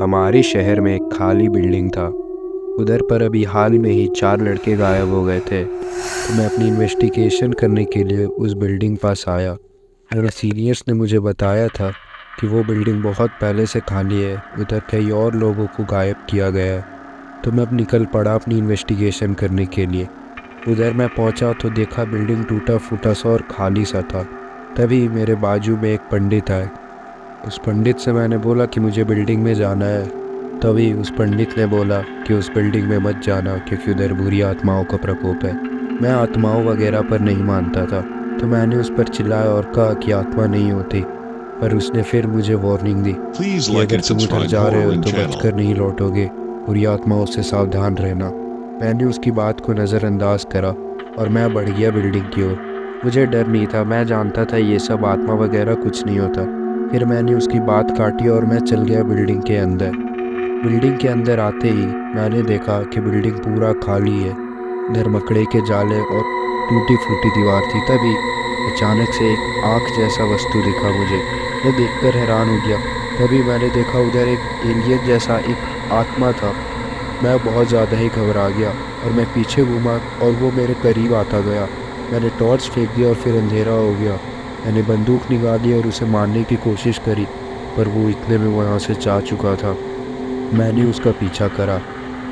हमारे शहर में एक खाली बिल्डिंग था। उधर पर अभी हाल में ही 4 लड़के गायब हो गए थे, तो मैं अपनी इन्वेस्टिगेशन करने के लिए उस बिल्डिंग पास आया। मेरे सीनियर्स ने मुझे बताया था कि वो बिल्डिंग बहुत पहले से खाली है, उधर कई और लोगों को गायब किया गया है। तो मैं अब निकल पड़ा अपनी इन्वेस्टिगेशन करने के लिए। उधर मैं पहुंचा तो देखा बिल्डिंग टूटा फूटा सा और खाली सा था। तभी मेरे बाजू में एक पंडित आए। उस पंडित से मैंने बोला कि मुझे बिल्डिंग में जाना है। तभी उस पंडित ने बोला कि उस बिल्डिंग में मत जाना, क्योंकि उधर बुरी आत्माओं का प्रकोप है। मैं आत्माओं वगैरह पर नहीं मानता था, तो मैंने उस पर चिल्लाया और कहा कि आत्मा नहीं होती। पर उसने फिर मुझे वार्निंग दी Please कि like अगर and तुम उधर subscribe जा रहे हो Horror तो channel. बचकर नहीं लौटोगे, बुरी आत्माओं से सावधान रहना। मैंने उसकी बात को नज़रअंदाज करा और मैं बढ़ गया बिल्डिंग की ओर। मुझे डर नहीं था, मैं जानता था ये सब आत्मा वगैरह कुछ नहीं होता। फिर मैंने उसकी बात काटी और मैं चल गया बिल्डिंग के अंदर। बिल्डिंग के अंदर आते ही मैंने देखा कि बिल्डिंग पूरा खाली है। इधर मकड़े के जाले और टूटी फूटी दीवार थी। तभी अचानक से एक आँख जैसा वस्तु दिखा मुझे। मैं देखकर हैरान हो गया। तभी मैंने देखा उधर एक एलियन जैसा एक आत्मा था। मैं बहुत ज़्यादा ही घबरा गया और मैं पीछे घूमा और वो मेरे करीब आता गया। मैंने टॉर्च फेंक दिया और फिर अंधेरा हो गया। मैंने बंदूक निकाली और उसे मारने की कोशिश करी, पर वो इतने में वहाँ से जा चुका था। मैंने उसका पीछा करा।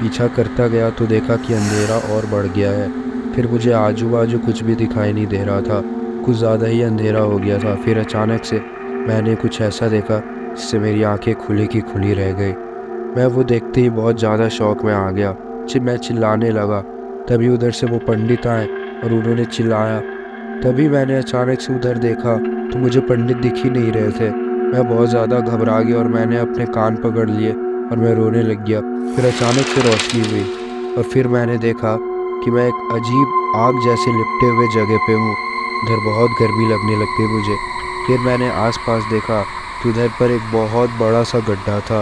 पीछा करता गया तो देखा कि अंधेरा और बढ़ गया है। फिर मुझे आजू बाजू कुछ भी दिखाई नहीं दे रहा था, कुछ ज़्यादा ही अंधेरा हो गया था। फिर अचानक से मैंने कुछ ऐसा देखा जिससे मेरी आंखें खुली की खुली रह गई। मैं वो देखते ही बहुत ज़्यादा शौक में आ गया। मैं चिल्लाने लगा। तभी उधर से वो पंडित आए और उन्होंने चिल्लाया। तभी मैंने अचानक से उधर देखा तो मुझे पंडित दिख ही नहीं रहे थे। मैं बहुत ज़्यादा घबरा गया और मैंने अपने कान पकड़ लिए और मैं रोने लग गया। फिर अचानक से रोशनी हुई और फिर मैंने देखा कि मैं एक अजीब आग जैसे लिपटे हुए जगह पे हूँ। उधर बहुत गर्मी लगने लग गई मुझे। फिर मैंने आसपास देखा तो उधर पर एक बहुत बड़ा सा गड्ढा था।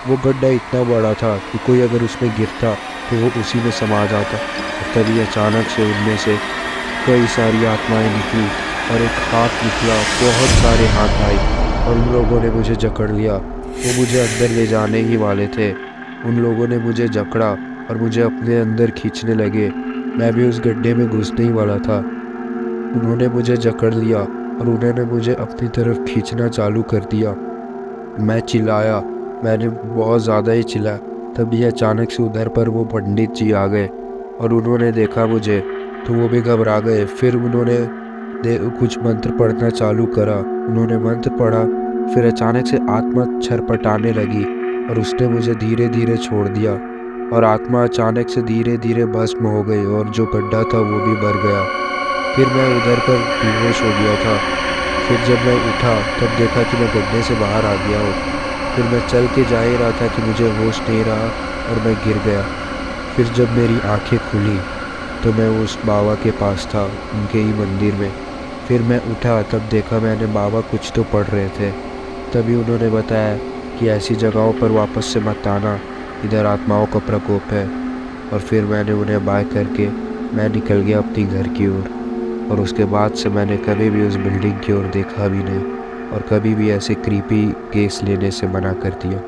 वो गड्ढा इतना बड़ा था कि कोई अगर उसमें गिरता तो वो उसी में समा जाता। और तभी अचानक से उनमें से कई सारी आत्माएं निकली और एक हाथ निकला। बहुत सारे हाथ आए और उन लोगों ने मुझे जकड़ लिया। वो मुझे अंदर ले जाने ही वाले थे। उन लोगों ने मुझे जकड़ा और मुझे अपने अंदर खींचने लगे। मैं भी उस गड्ढे में घुसने ही वाला था। उन्होंने मुझे जकड़ लिया और उन्होंने मुझे अपनी तरफ खींचना चालू कर दिया। मैं चिल्लाया, मैंने बहुत ज़्यादा ही चिल्लाया। तभी अचानक से उधर पर वो पंडित जी आ गए और उन्होंने देखा मुझे तो वो भी घबरा गए। फिर उन्होंने कुछ मंत्र पढ़ना चालू करा। उन्होंने मंत्र पढ़ा। फिर अचानक से आत्मा छरपटाने लगी और उसने मुझे धीरे धीरे छोड़ दिया और आत्मा अचानक से धीरे धीरे भस्म हो गई और जो गड्ढा था वो भी भर गया। फिर मैं उधर पर बेहोश हो गया था। फिर जब मैं उठा तब देखा कि मैं गड्ढे से बाहर आ गया हूँ। फिर मैं चल के जा ही रहा था कि मुझे होश नहीं रहा और मैं गिर गया। फिर जब मेरी आंखें खुली तो मैं उस बाबा के पास था, उनके ही मंदिर में। फिर मैं उठा तब देखा मैंने बाबा कुछ तो पढ़ रहे थे। तभी उन्होंने बताया कि ऐसी जगहों पर वापस से मत आना, इधर आत्माओं का प्रकोप है। और फिर मैंने उन्हें बाय करके मैं निकल गया अपनी घर की ओर। और उसके बाद से मैंने कभी भी उस बिल्डिंग की ओर देखा भी नहीं और कभी भी ऐसे क्रीपी केस लेने से मना कर दिया।